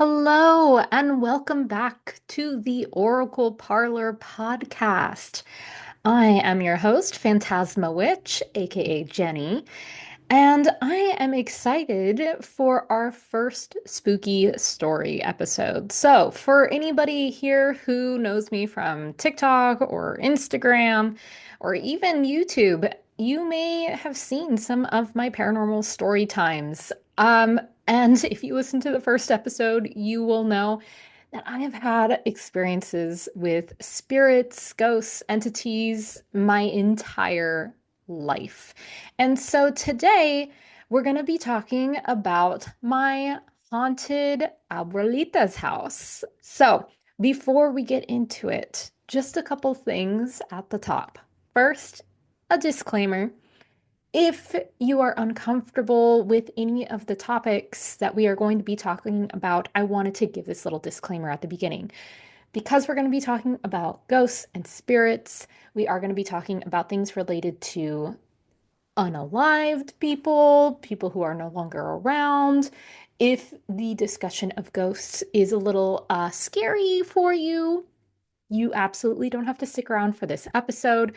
Hello, and welcome back to the Oracle Parlor podcast. I am your host, Phantasma Witch, aka Jenny, and I am excited for our first spooky story episode. So, for anybody here who knows me from TikTok or Instagram or even YouTube, you may have seen some of my paranormal story times. And if you listen to the first episode, you will know that I have had experiences with spirits, ghosts, entities my entire life. And so today we're going to be talking about my haunted Abuelita's house. So before we get into it, just a couple things at the top. First, a disclaimer. If you are uncomfortable with any of the topics that we are going to be talking about, I wanted to give this little disclaimer at the beginning. Because we're going to be talking about ghosts and spirits, we are going to be talking about things related to unalived people, people who are no longer around. If the discussion of ghosts is a little scary for you, you absolutely don't have to stick around for this episode.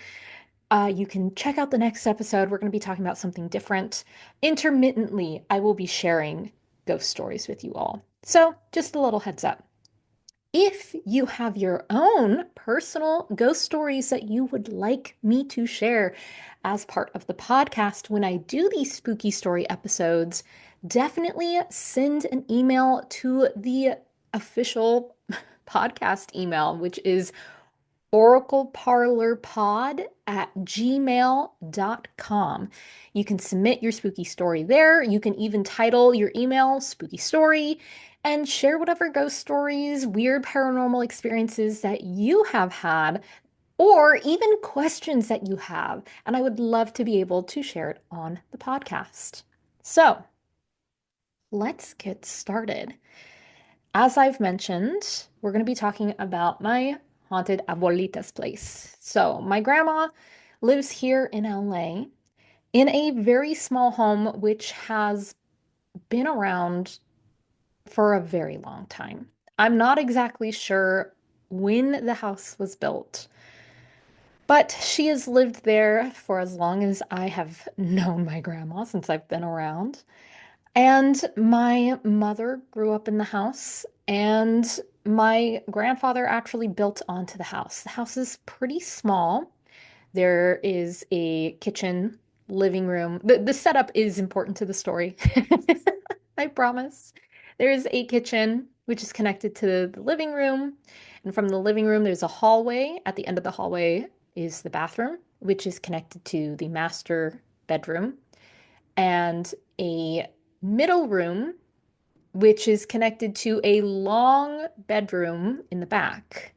You can check out the next episode. We're going to be talking about something different. Intermittently, I will be sharing ghost stories with you all. So, just a little heads up. If you have your own personal ghost stories that you would like me to share as part of the podcast when I do these spooky story episodes, definitely send an email to the official podcast email, which is oracleparlorpod@gmail.com. You can submit your spooky story there. You can even title your email Spooky Story and share whatever ghost stories, weird paranormal experiences that you have had, or even questions that you have. And I would love to be able to share it on the podcast. So let's get started. As I've mentioned, we're going to be talking about my haunted abuelita's place. So, my grandma lives here in LA in a very small home, which has been around for a very long time. I'm not exactly sure when the house was built, but she has lived there for as long as I have known my grandma, since I've been around. And my mother grew up in the house, and my grandfather actually built onto the house. The house is pretty small. There is a kitchen, living room. The setup is important to the story. I promise. There's a kitchen, which is connected to the living room. And from the living room, there's a hallway. At the end of the hallway is the bathroom, which is connected to the master bedroom, and a middle room, which is connected to a long bedroom in the back.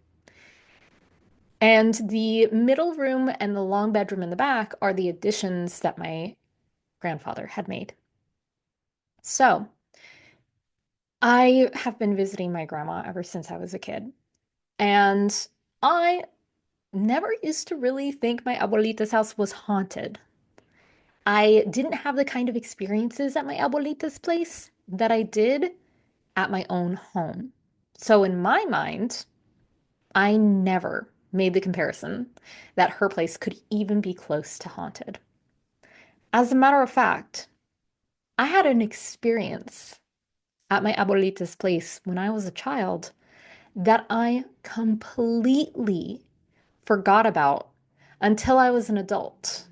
And the middle room and the long bedroom in the back are the additions that my grandfather had made. So I have been visiting my grandma ever since I was a kid. And I never used to really think my abuelita's house was haunted. I didn't have the kind of experiences at my abuelita's place that I did at my own home. So in my mind, I never made the comparison that her place could even be close to haunted. As a matter of fact, I had an experience at my abuelita's place when I was a child that I completely forgot about until I was an adult.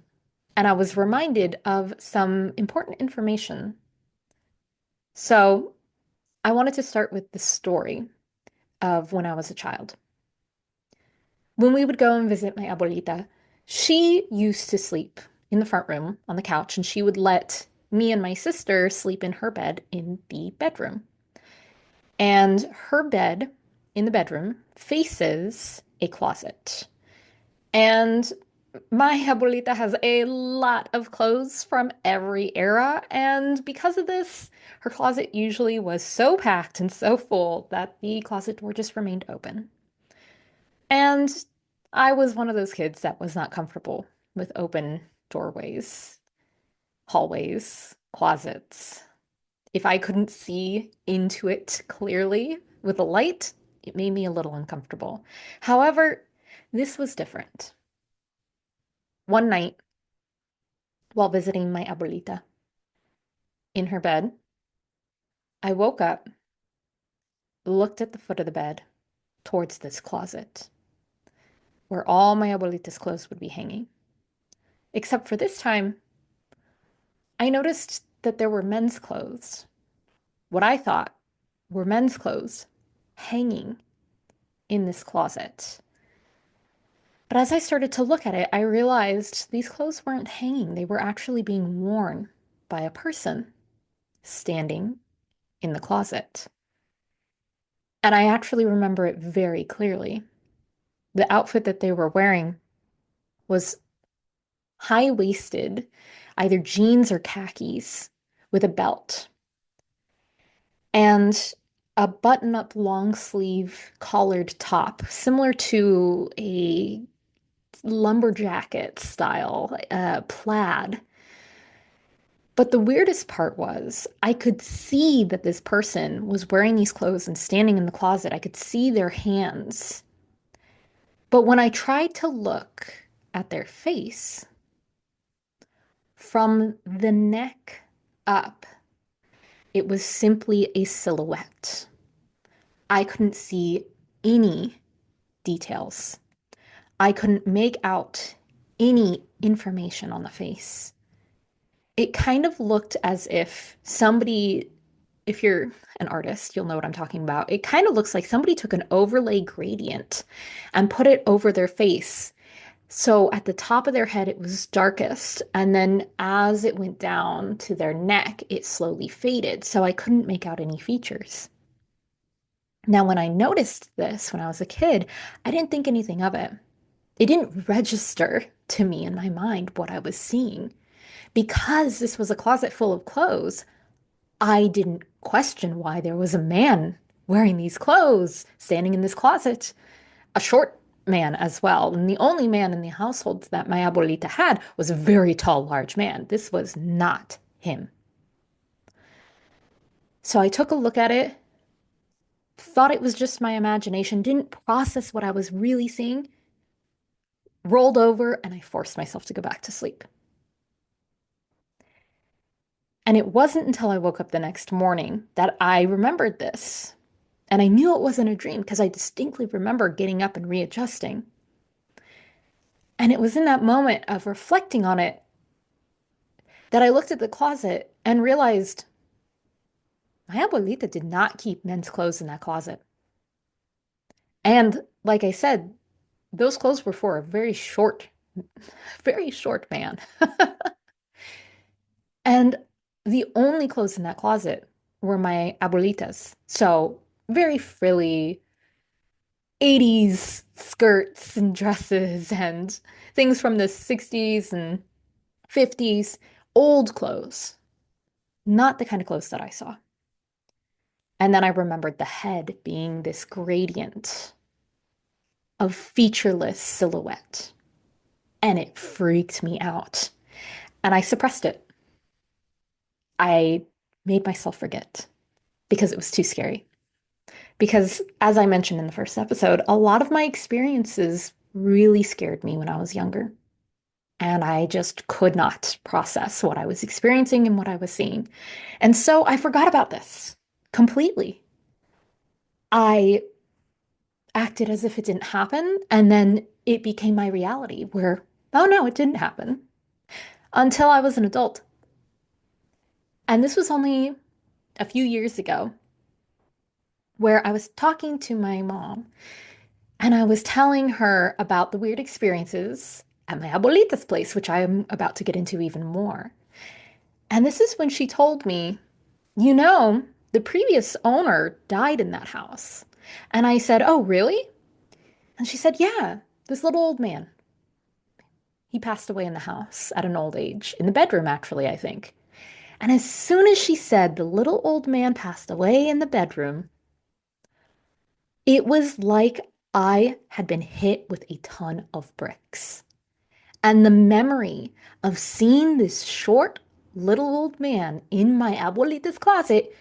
And I was reminded of some important information. So I wanted to start with the story of when I was a child. When we would go and visit my abuelita, she used to sleep in the front room on the couch, and she would let me and my sister sleep in her bed in the bedroom. And her bed in the bedroom faces a closet. And my abuelita has a lot of clothes from every era, and because of this, her closet usually was so packed and so full that the closet door just remained open. And I was one of those kids that was not comfortable with open doorways, hallways, closets. if I couldn't see into it clearly with a light, it made me a little uncomfortable. However, this was different. One night, while visiting my abuelita in her bed, I woke up, looked at the foot of the bed towards this closet where all my abuelita's clothes would be hanging. Except for this time, I noticed that there were men's clothes, what I thought were men's clothes, hanging in this closet. But as I started to look at it, I realized these clothes weren't hanging. They were actually being worn by a person standing in the closet. And I actually remember it very clearly. The outfit that they were wearing was high-waisted, either jeans or khakis, with a belt and a button-up long sleeve collared top, similar to a lumberjacket style plaid. But the weirdest part was I could see that this person was wearing these clothes and standing in the closet. I could see their hands. But when I tried to look at their face from the neck up, it was simply a silhouette. I couldn't see any details. I couldn't make out any information on the face. It kind of looked as if somebody, if you're an artist, you'll know what I'm talking about. It kind of looks like somebody took an overlay gradient and put it over their face. So at the top of their head, it was darkest. And then as it went down to their neck, it slowly faded. So I couldn't make out any features. Now, when I noticed this when I was a kid, I didn't think anything of it. It didn't register to me in my mind what I was seeing. Because this was a closet full of clothes, I didn't question why there was a man wearing these clothes, standing in this closet, a short man as well. And the only man in the household that my abuelita had was a very tall, large man. This was not him. So I took a look at it, thought it was just my imagination, didn't process what I was really seeing, rolled over, and I forced myself to go back to sleep. And it wasn't until I woke up the next morning that I remembered this. And I knew it wasn't a dream because I distinctly remember getting up and readjusting. And it was in that moment of reflecting on it that I looked at the closet and realized my abuelita did not keep men's clothes in that closet. And like I said, those clothes were for a very short man. And the only clothes in that closet were my abuelita's. So very frilly 80s skirts and dresses and things from the 60s and 50s, old clothes, not the kind of clothes that I saw. And then I remembered the head being this gradient of featureless silhouette. And it freaked me out. And I suppressed it. I made myself forget because it was too scary. Because, as I mentioned in the first episode, a lot of my experiences really scared me when I was younger. And I just could not process what I was experiencing and what I was seeing. And so I forgot about this completely. I acted as if it didn't happen, and then it became my reality where, oh no, it didn't happen until I was an adult. And this was only a few years ago where I was talking to my mom and I was telling her about the weird experiences at my abuelita's place, which I am about to get into even more. And this is when she told me, you know, the previous owner died in that house. And I said, oh, really? And she said, yeah, this little old man. He passed away in the house at an old age, in the bedroom, actually, I think. And as soon as she said the little old man passed away in the bedroom, it was like I had been hit with a ton of bricks. And the memory of seeing this short, little old man in my abuelita's closet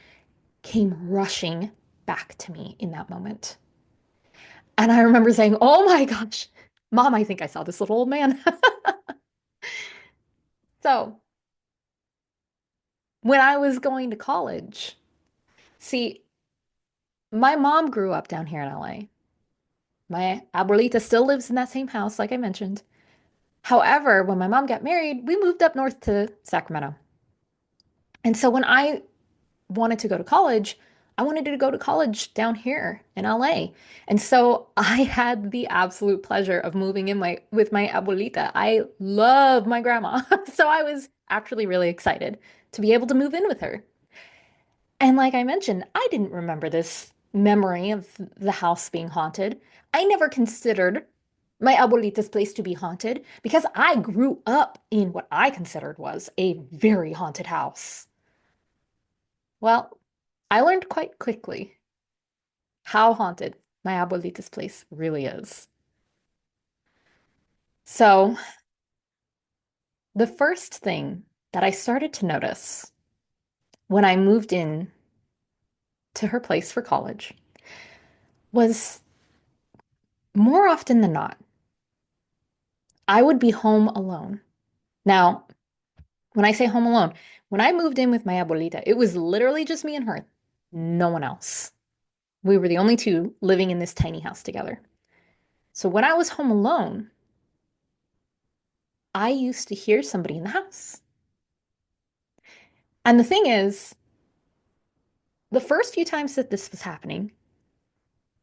came rushing back to me in that moment. And I remember saying, "Oh my gosh, Mom, I think I saw this little old man." So, when I was going to college, see, my mom grew up down here in LA. My abuelita still lives in that same house, like I mentioned. However, when my mom got married, we moved up north to Sacramento. And so when I wanted to go to college, I wanted to go to college down here in LA. And so I had the absolute pleasure of moving in my with my abuelita. I love my grandma. So I was actually really excited to be able to move in with her. And like I mentioned, I didn't remember this memory of the house being haunted. I never considered my abuelita's place to be haunted because I grew up in what I considered was a very haunted house. Well, I learned quite quickly how haunted my abuelita's place really is. So, the first thing that I started to notice when I moved in to her place for college was more often than not, I would be home alone. Now, when I say home alone, when I moved in with my abuelita, it was literally just me and her, no one else. We were the only two living in this tiny house together. So when I was home alone, I used to hear somebody in the house. And the thing is, the first few times that this was happening,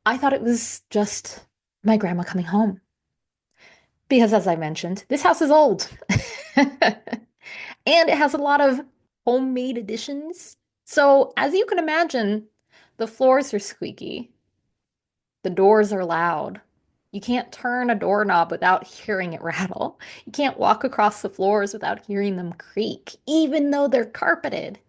I thought it was just my grandma coming home. Because as I mentioned, this house is old. And it has a lot of homemade additions. So, as you can imagine, the floors are squeaky, the doors are loud. You can't turn a doorknob without hearing it rattle. You can't walk across the floors without hearing them creak, even though they're carpeted.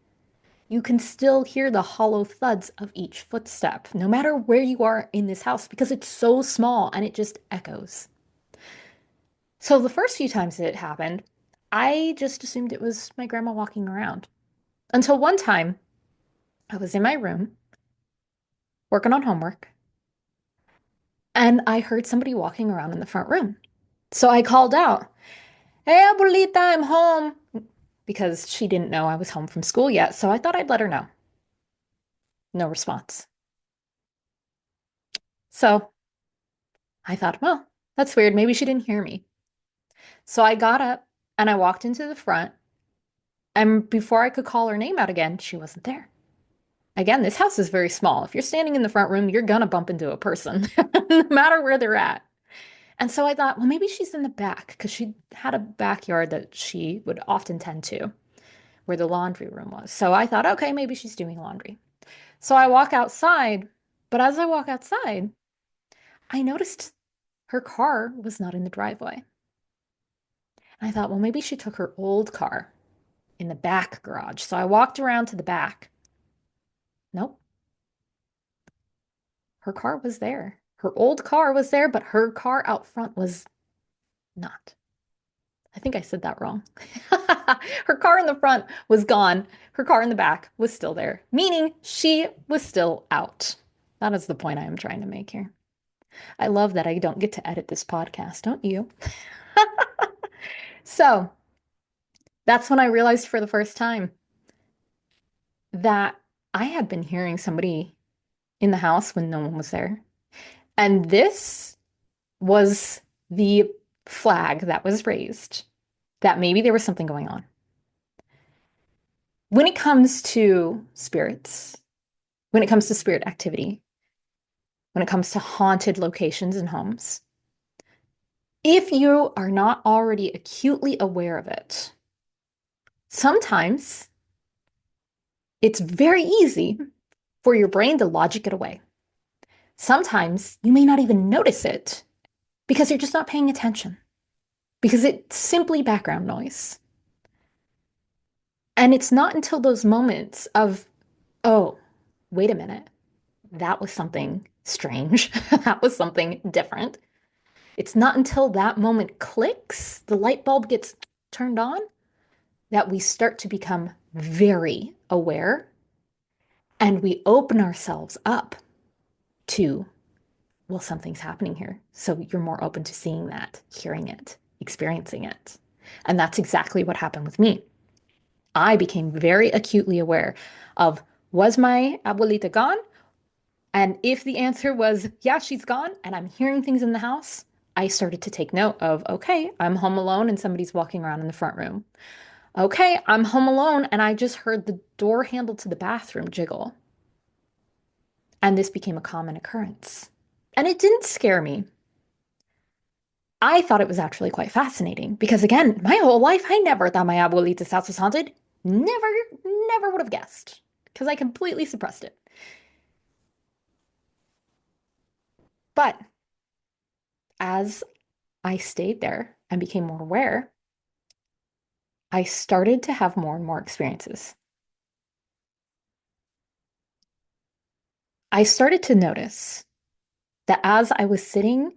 You can still hear the hollow thuds of each footstep, no matter where you are in this house, because it's so small and it just echoes. So the first few times that it happened, I just assumed it was my grandma walking around. Until one time, I was in my room working on homework, and I heard somebody walking around in the front room. So I called out, "Hey, Abuelita, I'm home," because she didn't know I was home from school yet. So I thought I'd let her know. No response. So I thought, well, that's weird. Maybe she didn't hear me. So I got up and I walked into the front. And before I could call her name out again, she wasn't there. Again, this house is very small. If you're standing in the front room, you're gonna bump into a person, no matter where they're at. And so I thought, well, maybe she's in the back because she had a backyard that she would often tend to, where the laundry room was. So I thought, okay, maybe she's doing laundry. So I walk outside, but as I walk outside, I noticed her car was not in the driveway. And I thought, well, maybe she took her old car in the back garage. So I walked around to the back. Nope, her car was there. Her old car was there, but her car out front was not. I think I said that wrong. Her car in the front was gone. Her car in the back was still there, meaning she was still out. That is the point I am trying to make here. I love that I don't get to edit this podcast, don't you? So that's when I realized for the first time that I had been hearing somebody in the house when no one was there. And this was the flag that was raised that maybe there was something going on. When it comes to spirits, when it comes to spirit activity, when it comes to haunted locations and homes, if you are not already acutely aware of it, sometimes it's very easy for your brain to logic it away. Sometimes you may not even notice it because you're just not paying attention, because it's simply background noise. And it's not until those moments of, oh, wait a minute, that was something strange, that was something different. It's not until that moment clicks, the light bulb gets turned on, that we start to become very aware and we open ourselves up to, well, something's happening here. So you're more open to seeing that, hearing it, experiencing it. And that's exactly what happened with me. I became very acutely aware of, was my abuelita gone? And if the answer was, yeah, she's gone, and I'm hearing things in the house, I started to take note of, okay, I'm home alone and somebody's walking around in the front room. Okay, I'm home alone and I just heard the door handle to the bathroom jiggle. And this became a common occurrence. And it didn't scare me. I thought it was actually quite fascinating because, again, my whole life, I never thought my abuelita's house was haunted. Never, never would have guessed because I completely suppressed it. But as I stayed there and became more aware, I started to have more and more experiences. I started to notice that as I was sitting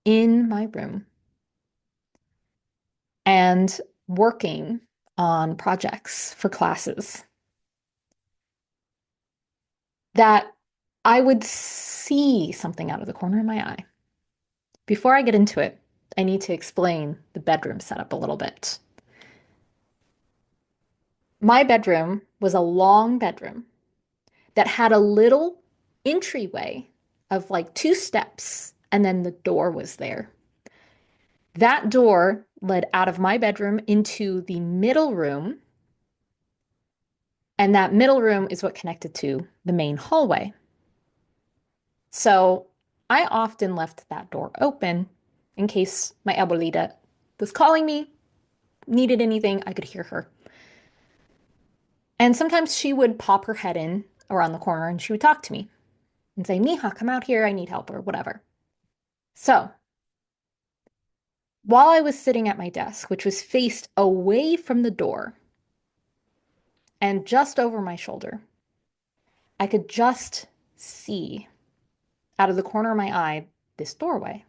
in my room and working on projects for classes, that I would see something out of the corner of my eye. Before I get into it, I need to explain the bedroom setup a little bit. My bedroom was a long bedroom that had a little entryway of like two steps, and then the door was there. That door led out of my bedroom into the middle room, and that middle room is what connected to the main hallway. So I often left that door open in case my abuelita was calling me, needed anything, I could hear her. And sometimes she would pop her head in around the corner and she would talk to me and say, Mija, come out here, I need help, or whatever. So while I was sitting at my desk, which was faced away from the door and just over my shoulder, I could just see out of the corner of my eye this doorway.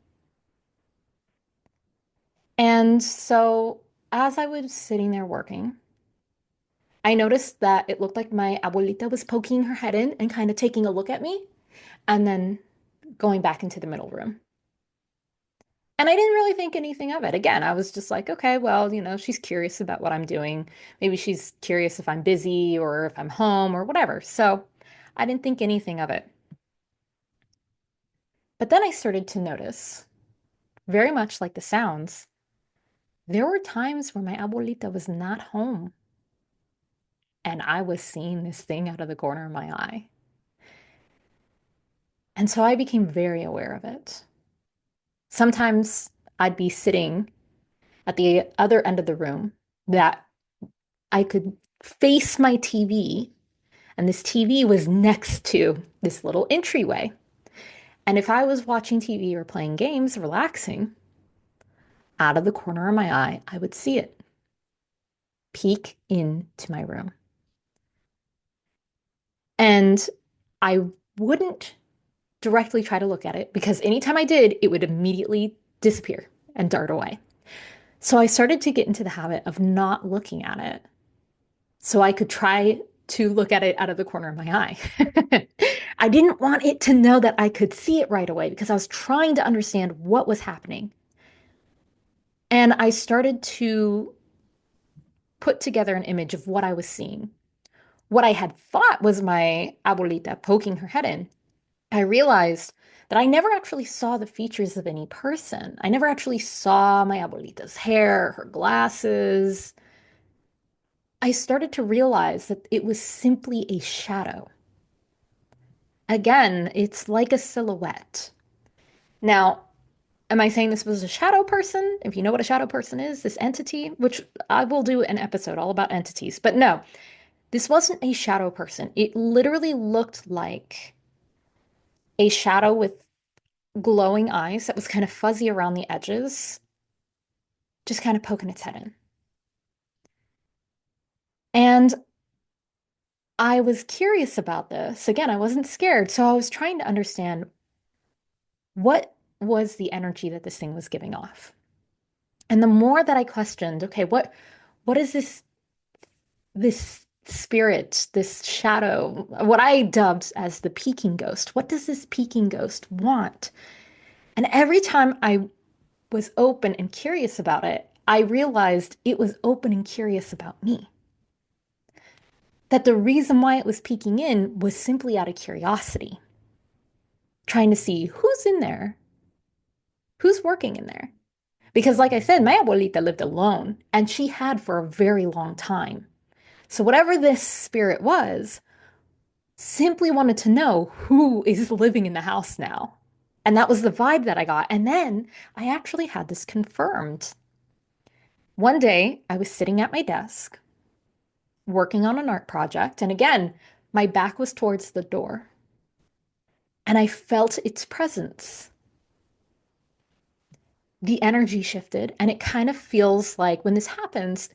And so as I was sitting there working, I noticed that it looked like my abuelita was poking her head in and kind of taking a look at me and then going back into the middle room. And I didn't really think anything of it. Again, I was just like, okay, well, she's curious about what I'm doing. Maybe she's curious if I'm busy or if I'm home or whatever. So I didn't think anything of it. But then I started to notice, very much like the sounds, there were times where my abuelita was not home and I was seeing this thing out of the corner of my eye. And so I became very aware of it. Sometimes I'd be sitting at the other end of the room that I could face my TV, and this TV was next to this little entryway. And if I was watching TV or playing games, relaxing, out of the corner of my eye, I would see it peek into my room. And I wouldn't directly try to look at it because anytime I did, it would immediately disappear and dart away. So I started to get into the habit of not looking at it so I could try to look at it out of the corner of my eye. I didn't want it to know that I could see it right away because I was trying to understand what was happening. And I started to put together an image of what I was seeing. What I had thought was my abuelita poking her head in. I realized that I never actually saw the features of any person. I never actually saw my abuelita's hair, her glasses. I started to realize that it was simply a shadow. Again, it's like a silhouette. Now, am I saying this was a shadow person? If you know what a shadow person is, this entity, which I will do an episode all about entities, but no, this wasn't a shadow person. It literally looked like a shadow with glowing eyes that was kind of fuzzy around the edges, just kind of poking its head in. And I was curious about this. Again, I wasn't scared, so I was trying to understand what was the energy that this thing was giving off. And the more that I questioned, okay, what is this spirit, this shadow, what I dubbed as the peeking ghost? What does this peeking ghost want? And every time I was open and curious about it, I realized it was open and curious about me. That the reason why it was peeking in was simply out of curiosity, trying to see who's in there, who's working in there. Because, like I said, my abuelita lived alone and she had for a very long time. So, whatever this spirit was, simply wanted to know who is living in the house now. And that was the vibe that I got. And then I actually had this confirmed. One day, I was sitting at my desk working on an art project. And again, my back was towards the door. And I felt its presence. The energy shifted. And it kind of feels like when this happens,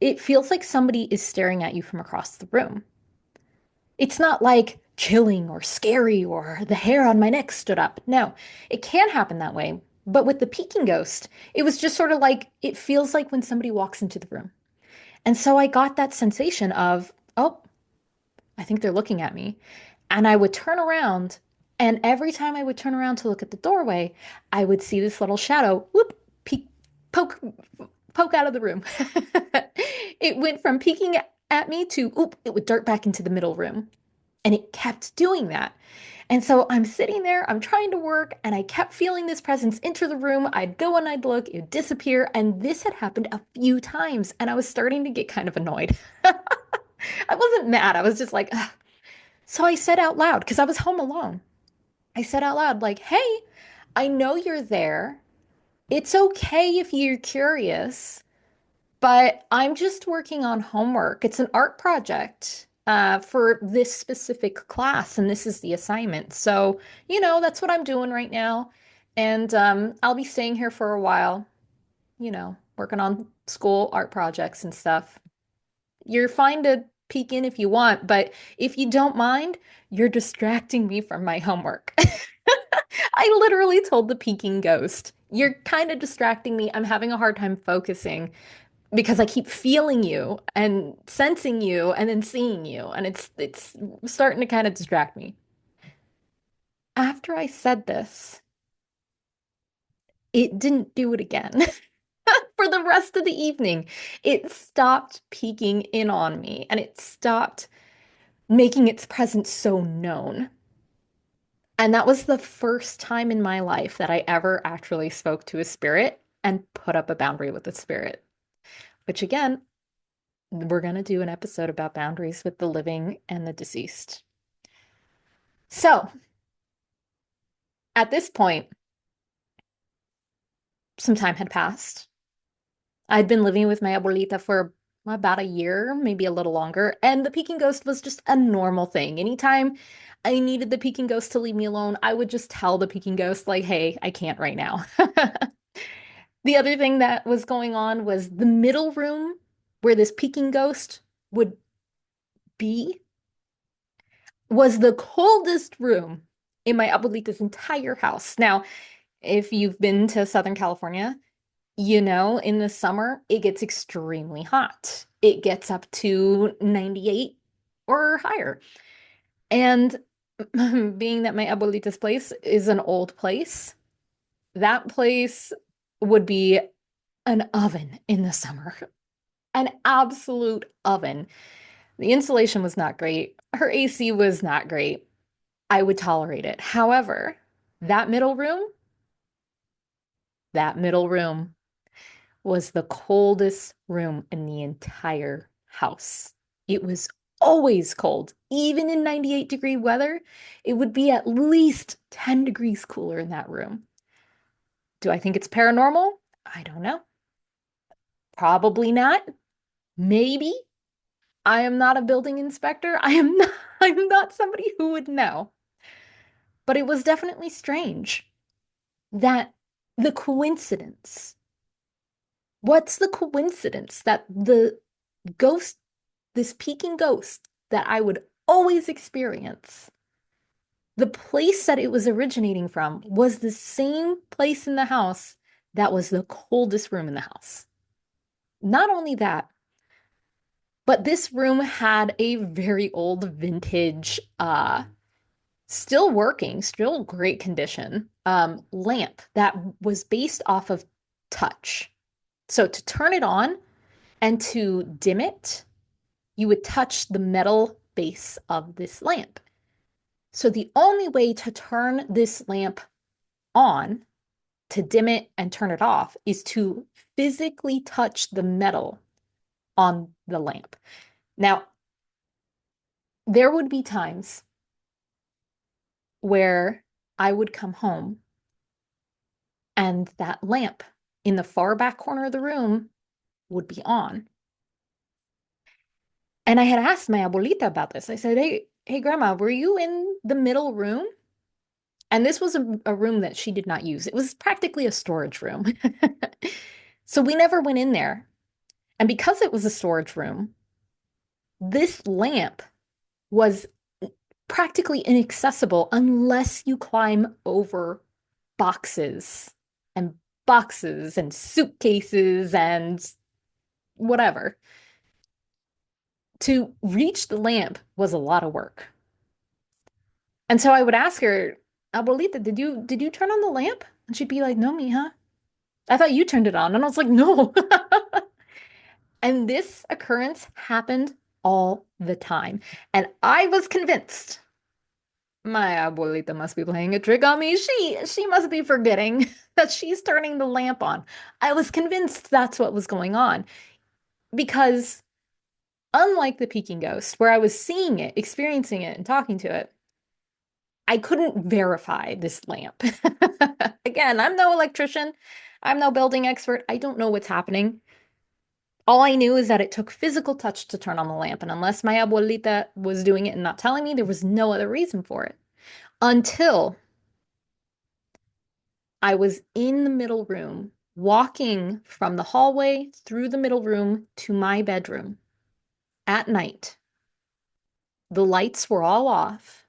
it feels like somebody is staring at you from across the room. It's not like chilling or scary or the hair on my neck stood up. No, it can happen that way. But with the peeking ghost, it was just sort of like it feels like when somebody walks into the room. And so I got that sensation of, oh, I think they're looking at me. And I would turn around, and every time I would turn around to look at the doorway, I would see this little shadow, whoop, peek, poke, poke out of the room. It went from peeking at me to, oop, it would dart back into the middle room. And it kept doing that. And so I'm sitting there, I'm trying to work, and I kept feeling this presence enter the room. I'd go and I'd look, it would disappear. And this had happened a few times, and I was starting to get kind of annoyed. I wasn't mad, I was just like, ugh. So I said out loud, because I was home alone. I said out loud, like, hey, I know you're there. It's okay if you're curious. But I'm just working on homework. It's an art project for this specific class, and this is the assignment. So, that's what I'm doing right now. And I'll be staying here for a while, working on school art projects and stuff. You're fine to peek in if you want, but if you don't mind, you're distracting me from my homework. I literally told the peeking ghost, you're kind of distracting me. I'm having a hard time focusing because I keep feeling you and sensing you and then seeing you, and it's starting to kind of distract me. After I said this, it didn't do it again. For the rest of the evening, it stopped peeking in on me and it stopped making its presence so known. And that was the first time in my life that I ever actually spoke to a spirit and put up a boundary with a spirit, which again, we're going to do an episode about boundaries with the living and the deceased. So at this point, some time had passed. I'd been living with my abuelita for about a year, maybe a little longer, and the peeking ghost was just a normal thing. Anytime I needed the peeking ghost to leave me alone, I would just tell the peeking ghost, like, hey, I can't right now. The other thing that was going on was the middle room where this peeking ghost would be was the coldest room in my abuelita's entire house. Now, if you've been to Southern California, in the summer, it gets extremely hot. It gets up to 98 or higher. And being that my abuelita's place is an old place, that place would be an oven in the summer, an absolute oven. The insulation was not great. Her AC was not great. I would tolerate it. However, that middle room, that middle room was the coldest room in the entire house. It was always cold. Even in 98-degree weather, it would be at least 10 degrees cooler in that room. Do I think it's paranormal? I don't know. Probably not. Maybe. I am not a building inspector. I'm not somebody who would know. But it was definitely strange that the coincidence. What's the coincidence that the ghost, this peeking ghost that I would always experience, the place that it was originating from was the same place in the house that was the coldest room in the house. Not only that, But this room had a very old vintage, still working, still great condition, lamp that was based off of touch. So to turn it on and to dim it, you would touch the metal base of this lamp. So the only way to turn this lamp on, to dim it and turn it off, is to physically touch the metal on the lamp. Now, there would be times where I would come home and that lamp in the far back corner of the room would be on. And I had asked my abuelita about this. I said, hey, grandma, were you in the middle room? And this was a room that she did not use. It was practically a storage room. So we never went in there. And because it was a storage room, this lamp was practically inaccessible unless you climb over boxes and boxes and suitcases and whatever. To reach the lamp was a lot of work. And so I would ask her, Abuelita, did you turn on the lamp? And she'd be like, no, mija. I thought you turned it on. And I was like, no. And this occurrence happened all the time. And I was convinced my abuelita must be playing a trick on me. She must be forgetting that she's turning the lamp on. I was convinced that's what was going on because unlike the Peking ghost, where I was seeing it, experiencing it, and talking to it, I couldn't verify this lamp. Again, I'm no electrician. I'm no building expert. I don't know what's happening. All I knew is that it took physical touch to turn on the lamp. And unless my abuelita was doing it and not telling me, there was no other reason for it. Until I was in the middle room, walking from the hallway through the middle room to my bedroom at night. The lights were all off.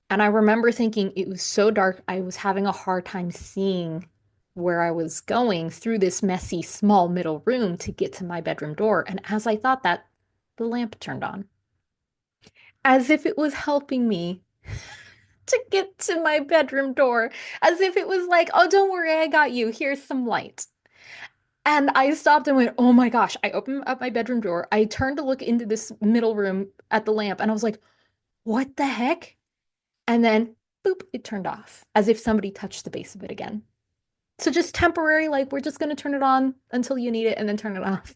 And I remember thinking it was so dark, I was having a hard time seeing where I was going through this messy, small middle room to get to my bedroom door. And as I thought that, the lamp turned on, as if it was helping me to get to my bedroom door, as if it was like, oh, don't worry, I got you. Here's some light. And I stopped and went, oh my gosh. I opened up my bedroom door. I turned to look into this middle room at the lamp, and I was like, what the heck? And then, boop, it turned off, as if somebody touched the base of it again. So just temporary, like, we're just going to turn it on until you need it and then turn it off.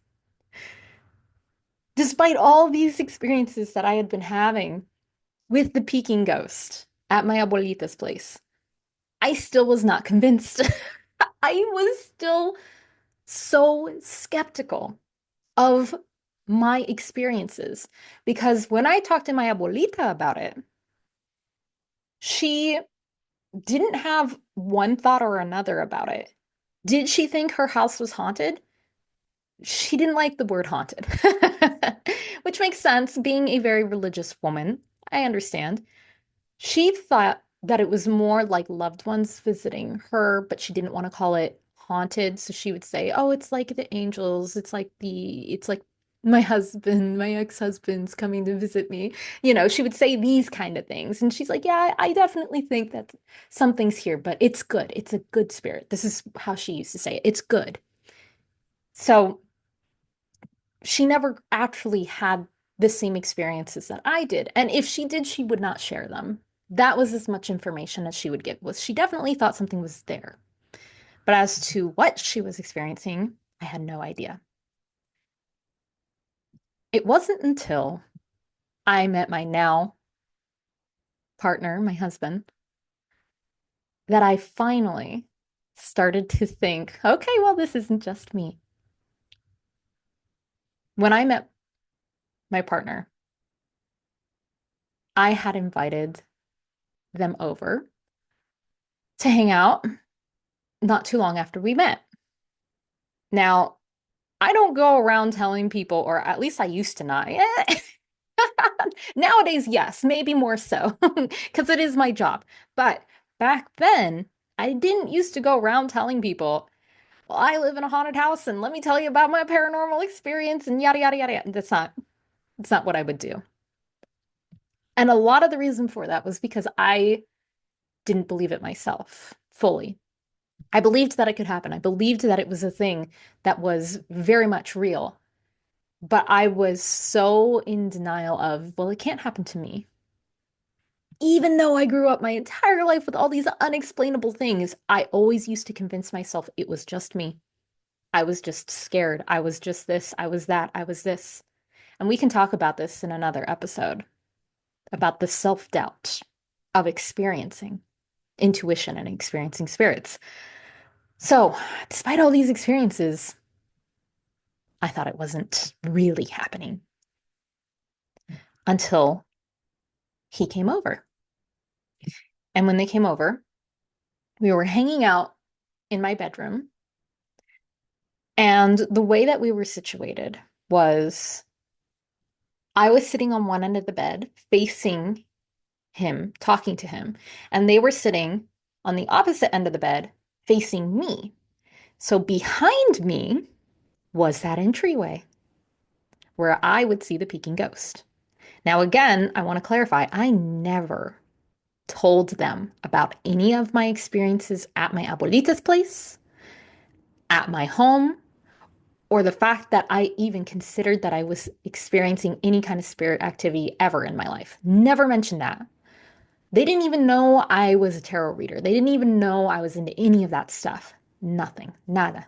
Despite all these experiences that I had been having with the Peking ghost at my abuelita's place, I still was not convinced. I was still so skeptical of my experiences because when I talked to my abuelita about it, she didn't have one thought or another about it. Did she think her house was haunted? She didn't like the word haunted, which makes sense. Being a very religious woman, I understand. She thought that it was more like loved ones visiting her, but she didn't want to call it haunted. So she would say, "Oh, it's like the angels. It's like my husband, my ex-husband's coming to visit me." She would say these kind of things. And she's like, "Yeah, I definitely think that something's here, but it's good. It's a good spirit." This is how she used to say it. It's good. So she never actually had the same experiences that I did. And if she did, she would not share them. That was as much information as she would give. Was she definitely thought something was there. But as to what she was experiencing, I had no idea. It wasn't until I met my now partner, my husband, that I finally started to think, okay, well, this isn't just me. When I met my partner, I had invited them over to hang out not too long after we met. Now, I don't go around telling people, or at least I used to not. Nowadays, yes, maybe more so, because it is my job. But back then, I didn't used to go around telling people, well, I live in a haunted house and let me tell you about my paranormal experience and yada, yada, yada, yada. That's not what I would do. And a lot of the reason for that was because I didn't believe it myself fully. I believed that it could happen. I believed that it was a thing that was very much real. But I was so in denial of, well, it can't happen to me. Even though I grew up my entire life with all these unexplainable things, I always used to convince myself it was just me. I was just scared. I was just this. I was that. I was this. And we can talk about this in another episode about the self-doubt of experiencing intuition and experiencing spirits. So, despite all these experiences, I thought it wasn't really happening until he came over. And when they came over, we were hanging out in my bedroom. And the way that we were situated was I was sitting on one end of the bed facing him, talking to him, and they were sitting on the opposite end of the bed facing me. So behind me was that entryway where I would see the peeking ghost. Now, again, I want to clarify, I never told them about any of my experiences at my abuelita's place, at my home, or the fact that I even considered that I was experiencing any kind of spirit activity ever in my life. Never mentioned that. They didn't even know I was a tarot reader. They didn't even know I was into any of that stuff. Nothing, nada.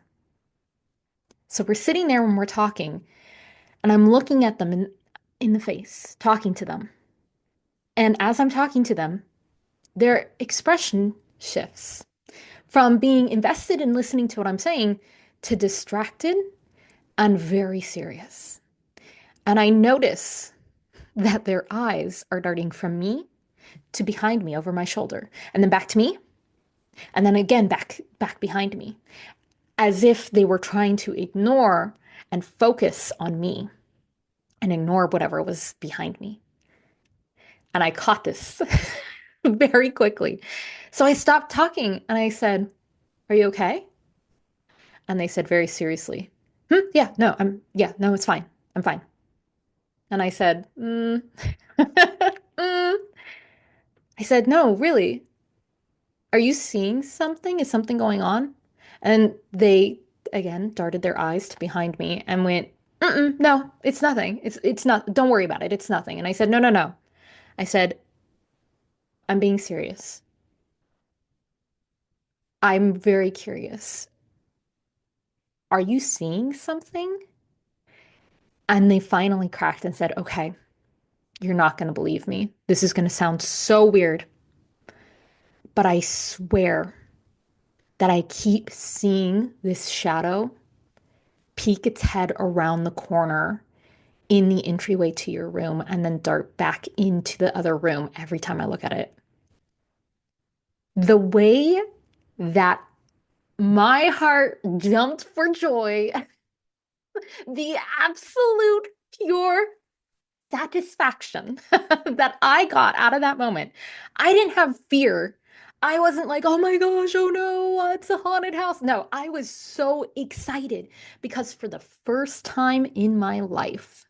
So we're sitting there when we're talking, and I'm looking at them in the face, talking to them. And as I'm talking to them, their expression shifts from being invested in listening to what I'm saying to distracted and very serious. And I notice that their eyes are darting from me to behind me over my shoulder, and then back to me, and then again back behind me, as if they were trying to ignore and focus on me and ignore whatever was behind me. And I caught this very quickly. So I stopped talking and I said, "Are you okay?" And they said very seriously, yeah, no, yeah, no, it's fine. I'm fine." And I said, mm. I said, "No, really. Are you seeing something? Is something going on?" And they again darted their eyes to behind me and went, "Mm-mm, no, it's nothing. It's not. Don't worry about it. It's nothing." And I said, "No, no, no." I said, "I'm being serious. I'm very curious. Are you seeing something?" And they finally cracked and said, "Okay, you're not going to believe me. This is going to sound so weird, but I swear that I keep seeing this shadow peek its head around the corner in the entryway to your room and then dart back into the other room every time I look at it." The way that my heart jumped for joy, the absolute pure satisfaction that I got out of that moment. I didn't have fear. I wasn't like, oh my gosh, oh no, it's a haunted house. No, I was so excited because for the first time in my life,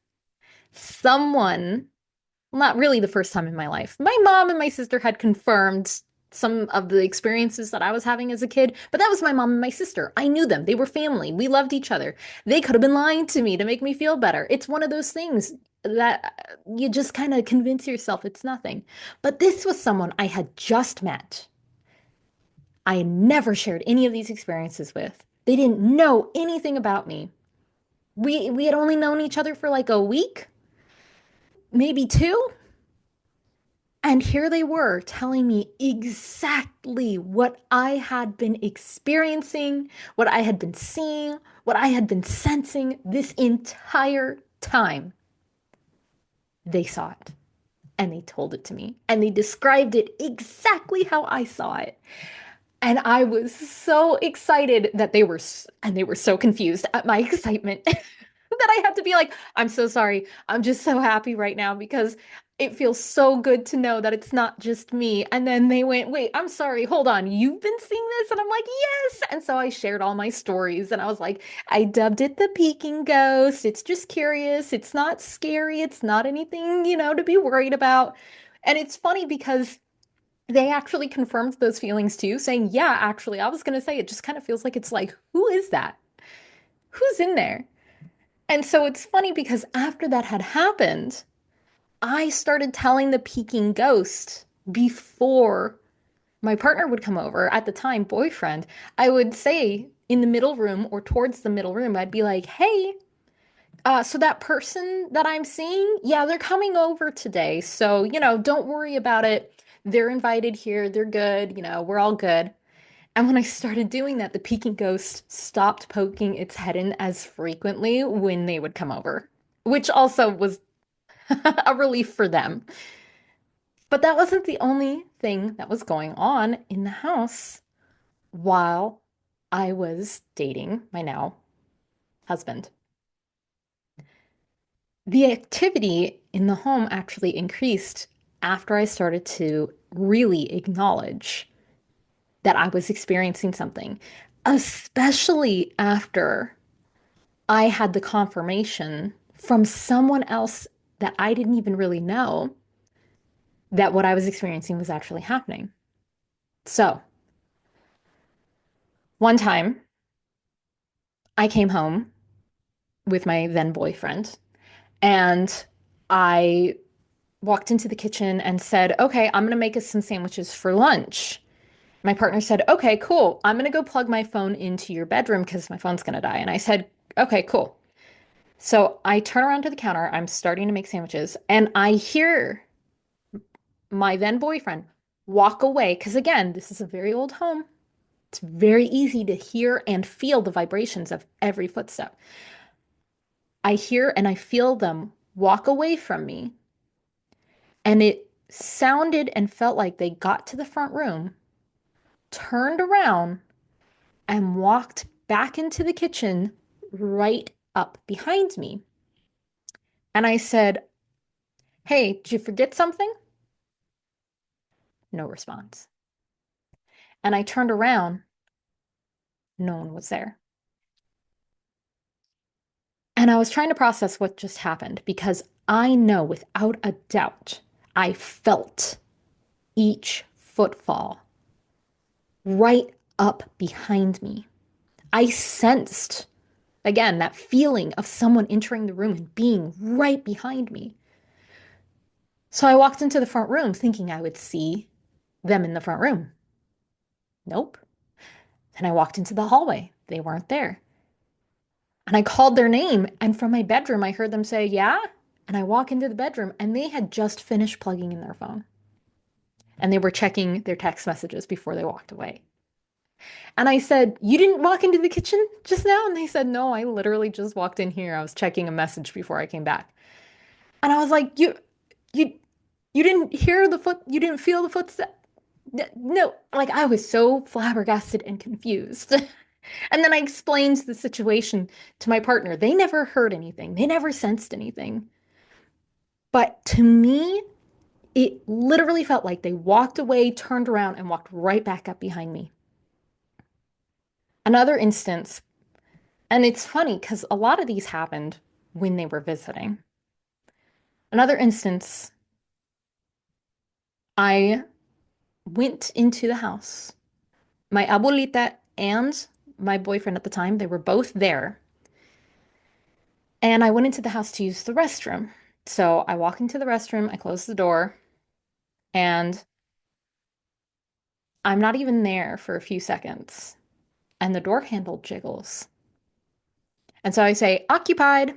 someone, well, not really the first time in my life, my mom and my sister had confirmed some of the experiences that I was having as a kid, but that was my mom and my sister. I knew them. They were family. We loved each other. They could have been lying to me to make me feel better. It's one of those things that you just kind of convince yourself it's nothing. But this was someone I had just met. I had never shared any of these experiences with. They didn't know anything about me. We had only known each other for like a week, maybe two. And here they were telling me exactly what I had been experiencing, what I had been seeing, what I had been sensing this entire time. They saw it and they told it to me and they described it exactly how I saw it. And I was so excited that and they were so confused at my excitement that I had to be like, "I'm so sorry. I'm just so happy right now because It feels so good to know that it's not just me. And then they went, wait, I'm sorry, hold on. You've been seeing this? And I'm like, yes. And so I shared all my stories and I was like, I dubbed it the peeking ghost. It's just curious. It's not scary. It's not anything, to be worried about. And it's funny because they actually confirmed those feelings too, saying, yeah, actually, I was going to say it just kind of feels like it's like, who is that? Who's in there? And so it's funny because after that had happened, I started telling the peeking ghost before my partner would come over, at the time, boyfriend. I would say in the middle room or towards the middle room, I'd be like, hey, so that person that I'm seeing, yeah, they're coming over today. So, don't worry about it. They're invited here. They're good. We're all good. And when I started doing that, the peeking ghost stopped poking its head in as frequently when they would come over, which also was a relief for them. But that wasn't the only thing that was going on in the house while I was dating my now husband. The activity in the home actually increased after I started to really acknowledge that I was experiencing something, especially after I had the confirmation from someone else that I didn't even really know that what I was experiencing was actually happening. So, one time I came home with my then boyfriend and I walked into the kitchen and said, okay, I'm going to make us some sandwiches for lunch. My partner said, okay, cool. I'm going to go plug my phone into your bedroom because my phone's going to die. And I said, okay, cool. So I turn around to the counter. I'm starting to make sandwiches and I hear my then boyfriend walk away. Because again, this is a very old home. It's very easy to hear and feel the vibrations of every footstep. I hear and I feel them walk away from me. And it sounded and felt like they got to the front room, turned around, and walked back into the kitchen right up behind me. And I said, hey, did you forget something? No response. And I turned around, no one was there. And I was trying to process what just happened because I know without a doubt I felt each footfall right up behind me. I sensed, again, that feeling of someone entering the room and being right behind me. So I walked into the front room thinking I would see them in the front room. Nope. Then I walked into the hallway. They weren't there. And I called their name, and from my bedroom, I heard them say, yeah. And I walk into the bedroom, and they had just finished plugging in their phone. And they were checking their text messages before they walked away. And I said, you didn't walk into the kitchen just now? And they said, no, I literally just walked in here. I was checking a message before I came back. And I was like, you, you didn't hear the foot, you didn't feel the footstep. No, like I was so flabbergasted and confused. And then I explained the situation to my partner. They never heard anything, they never sensed anything. But to me, it literally felt like they walked away, turned around, and walked right back up behind me. Another instance, and it's funny because a lot of these happened when they were visiting. Another instance, I went into the house. My abuelita and my boyfriend at the time, they were both there. And I went into the house to use the restroom. So I walk into the restroom, I close the door, and I'm not even there for a few seconds. And the door handle jiggles. And so I say, occupied,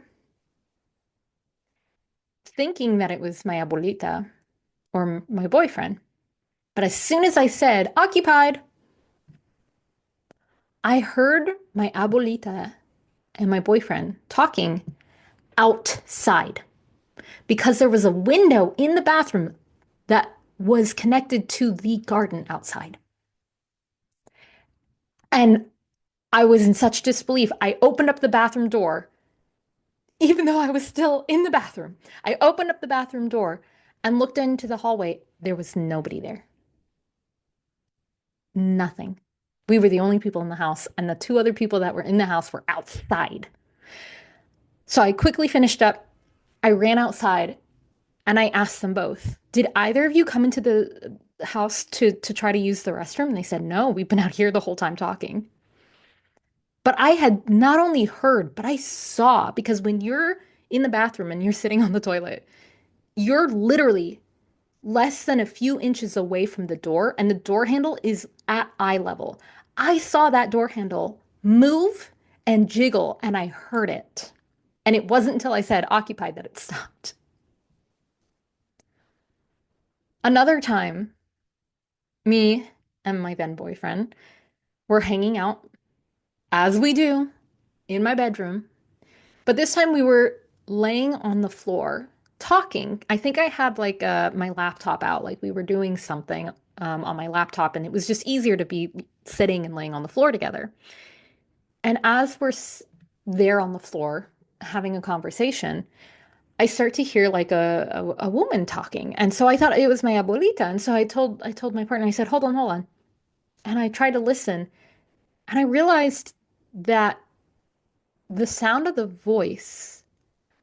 thinking that it was my abuelita or my boyfriend. But as soon as I said occupied, I heard my abuelita and my boyfriend talking outside because there was a window in the bathroom that was connected to the garden outside. And I was in such disbelief. I opened up the bathroom door, even though I was still in the bathroom. I opened up the bathroom door and looked into the hallway. There was nobody there. Nothing. We were the only people in the house, and the two other people that were in the house were outside. So I quickly finished up. I ran outside and I asked them both, did either of you come into the house to try to use the restroom? And they said, no, we've been out here the whole time talking. But I had not only heard, but I saw because when you're in the bathroom and you're sitting on the toilet, you're literally less than a few inches away from the door, and the door handle is at eye level. I saw that door handle move and jiggle, and I heard it. And it wasn't until I said occupied that it stopped. Another time, me and my then boyfriend were hanging out, as we do, in my bedroom. But this time we were laying on the floor talking. I think I had like my laptop out, like we were doing something on my laptop, and it was just easier to be sitting and laying on the floor together. And as we're there on the floor having a conversation, I start to hear like a woman talking. And so I thought it was my abuelita. And so I told my partner, I said, hold on, hold on. And I tried to listen, and I realized that the sound of the voice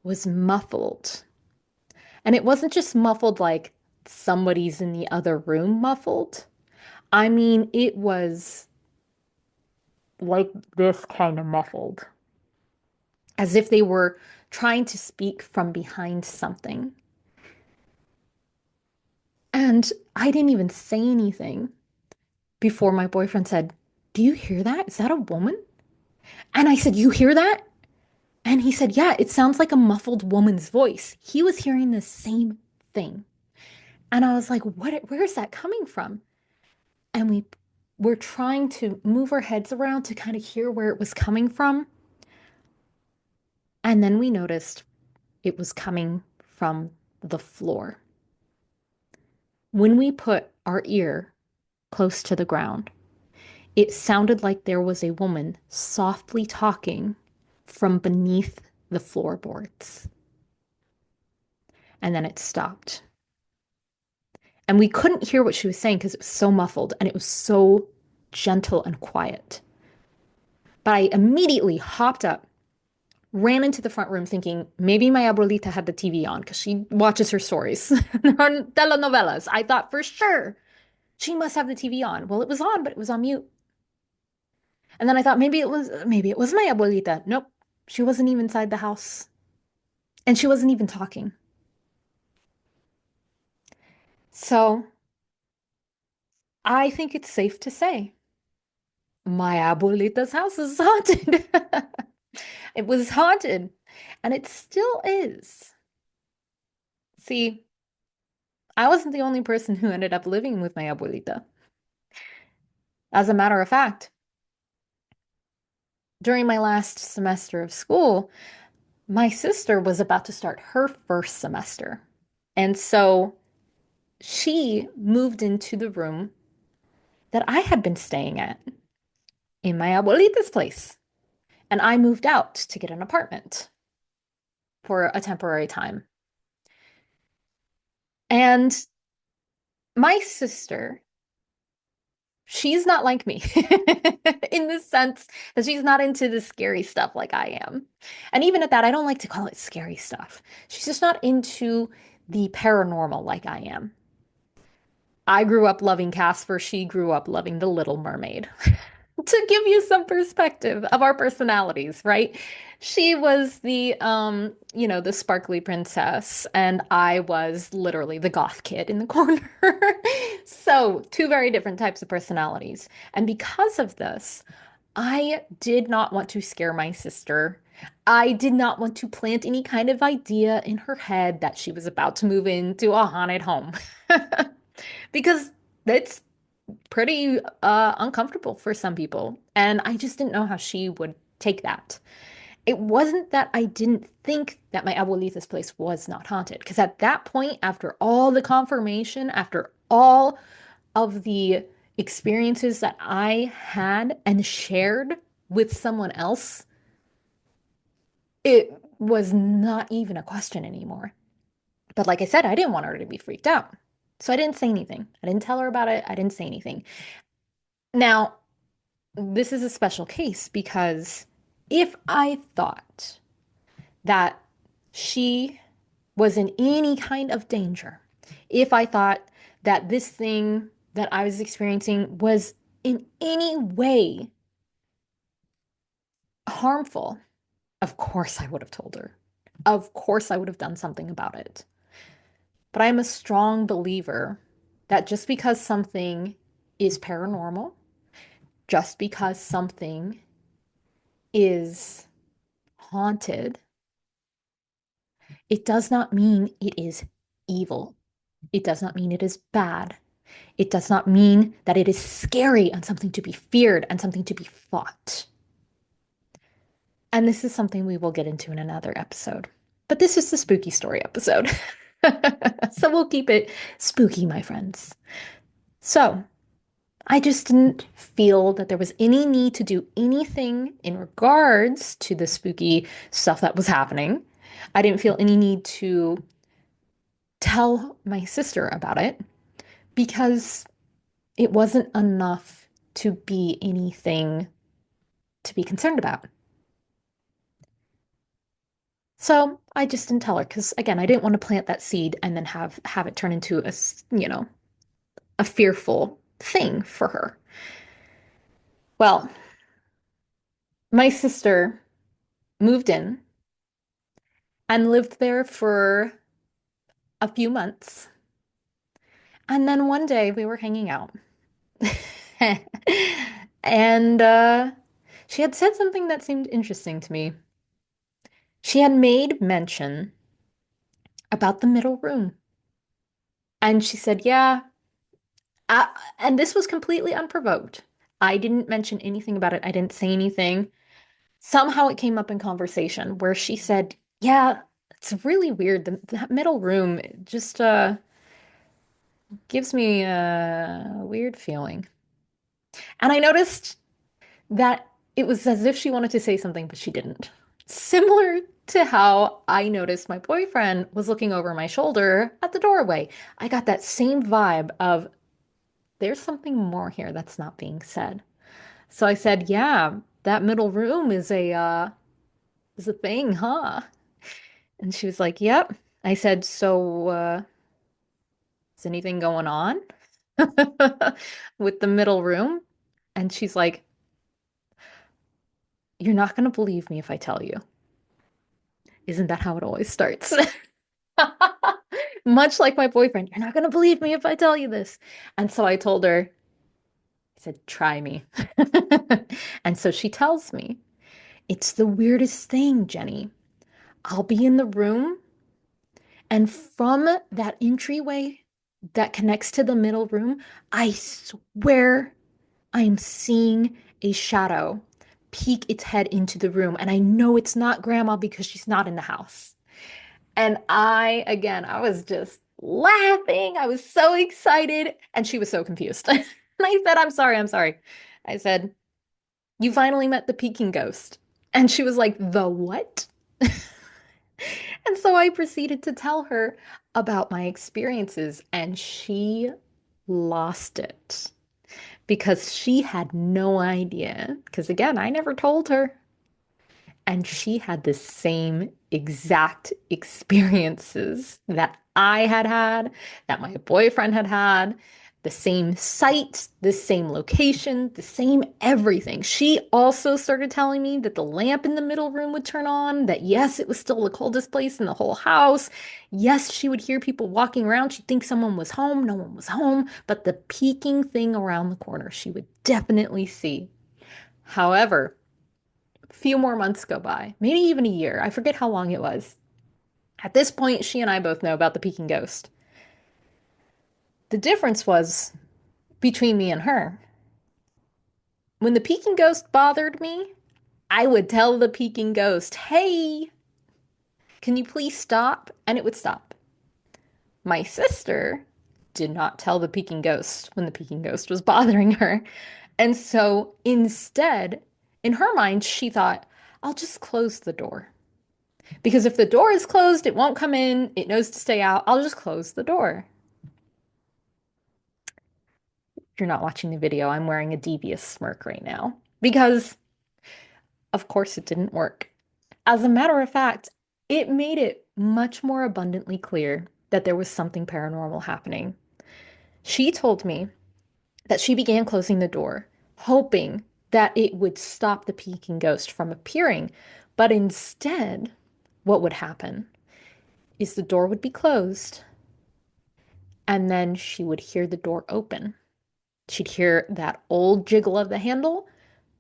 was muffled. And it wasn't just muffled like somebody's in the other room muffled. I mean, it was like this kind of muffled, as if they were trying to speak from behind something. And I didn't even say anything before my boyfriend said, do you hear that? Is that a woman? And I said, you hear that? And he said, yeah, it sounds like a muffled woman's voice. He was hearing the same thing. And I was like, where's that coming from? And we were trying to move our heads around to kind of hear where it was coming from. And then we noticed it was coming from the floor. When we put our ear close to the ground, it sounded like there was a woman softly talking from beneath the floorboards. And then it stopped. And we couldn't hear what she was saying because it was so muffled and it was so gentle and quiet. But I immediately hopped up, ran into the front room thinking maybe my abuelita had the TV on because she watches her stories, her telenovelas. I thought for sure she must have the TV on. Well, it was on, but it was on mute. And then I thought maybe it was my abuelita. Nope. She wasn't even inside the house. And she wasn't even talking. So I think it's safe to say my abuelita's house is haunted. It was haunted, and it still is. See, I wasn't the only person who ended up living with my abuelita. As a matter of fact, during my last semester of school, my sister was about to start her first semester. And so she moved into the room that I had been staying at in my abuelita's place. And I moved out to get an apartment for a temporary time. And my sister, she's not like me in the sense that she's not into the scary stuff like I am. And even at that, I don't like to call it scary stuff. She's just not into the paranormal like I am. I grew up loving Casper. She grew up loving The Little Mermaid. To give you some perspective of our personalities, right? She was the sparkly princess, and I was literally the goth kid in the corner. So, two very different types of personalities. And because of this, I did not want to scare my sister. I did not want to plant any kind of idea in her head that she was about to move into a haunted home. Because it's pretty uncomfortable for some people. And I just didn't know how she would take that. It wasn't that I didn't think that my abuelita's place was not haunted, because at that point, after all the confirmation, after all of the experiences that I had and shared with someone else, it was not even a question anymore. But like I said, I didn't want her to be freaked out. So I didn't say anything. I didn't tell her about it. I didn't say anything. Now, this is a special case because if I thought that she was in any kind of danger, if I thought that this thing that I was experiencing was in any way harmful, of course I would have told her. Of course I would have done something about it. But I'm a strong believer that just because something is paranormal, just because something is haunted, it does not mean it is evil. It does not mean it is bad. It does not mean that it is scary and something to be feared and something to be fought. And this is something we will get into in another episode. But this is the spooky story episode. So we'll keep it spooky, my friends. So I just didn't feel that there was any need to do anything in regards to the spooky stuff that was happening. I didn't feel any need to tell my sister about it because it wasn't enough to be anything to be concerned about. So I just didn't tell her because again, I didn't want to plant that seed and then have it turn into a fearful thing for her. Well, my sister moved in and lived there for a few months. And then one day we were hanging out. And she had said something that seemed interesting to me. She had made mention about the middle room. And she said, yeah, I, and this was completely unprovoked. I didn't mention anything about it. I didn't say anything. Somehow it came up in conversation where she said, yeah, it's really weird. That middle room just gives me a weird feeling. And I noticed that it was as if she wanted to say something, but she didn't. Similar to how I noticed my boyfriend was looking over my shoulder at the doorway. I got that same vibe of there's something more here that's not being said. So I said, "Yeah, that middle room is a thing, huh?" And she was like, "Yep." I said, "So is anything going on with the middle room?" And she's like, "You're not going to believe me if I tell you. Isn't that how it always starts?" Much like my boyfriend, you're not going to believe me if I tell you this. And so I told her, I said, try me. And so she tells me, it's the weirdest thing, Jenny. I'll be in the room, and from that entryway that connects to the middle room, I swear I'm seeing a shadow peek its head into the room. And I know it's not grandma because she's not in the house. And again, I was just laughing. I was so excited. And she was so confused. And I said, I'm sorry, I'm sorry. I said, you finally met the Peking ghost. And she was like, the what? And so I proceeded to tell her about my experiences, and she lost it because she had no idea. Because again, I never told her. And she had the same exact experiences that I had had, that my boyfriend had had, the same site, the same location, the same everything. She also started telling me that the lamp in the middle room would turn on, that yes, it was still the coldest place in the whole house. Yes, she would hear people walking around. She'd think someone was home. No one was home. But the peeking thing around the corner, she would definitely see. However, few more months go by, maybe even a year. I forget how long it was. At this point, she and I both know about the Peking ghost. The difference was between me and her. When the Peking ghost bothered me, I would tell the Peking ghost, hey, can you please stop? And it would stop. My sister did not tell the Peking ghost when the Peking ghost was bothering her. And so instead, in her mind, she thought, I'll just close the door. Because if the door is closed, it won't come in. It knows to stay out. I'll just close the door. If you're not watching the video, I'm wearing a devious smirk right now because, of course, it didn't work. As a matter of fact, it made it much more abundantly clear that there was something paranormal happening. She told me that she began closing the door, hoping that it would stop the peeking ghost from appearing. But instead, what would happen is the door would be closed, and then she would hear the door open. She'd hear that old jiggle of the handle,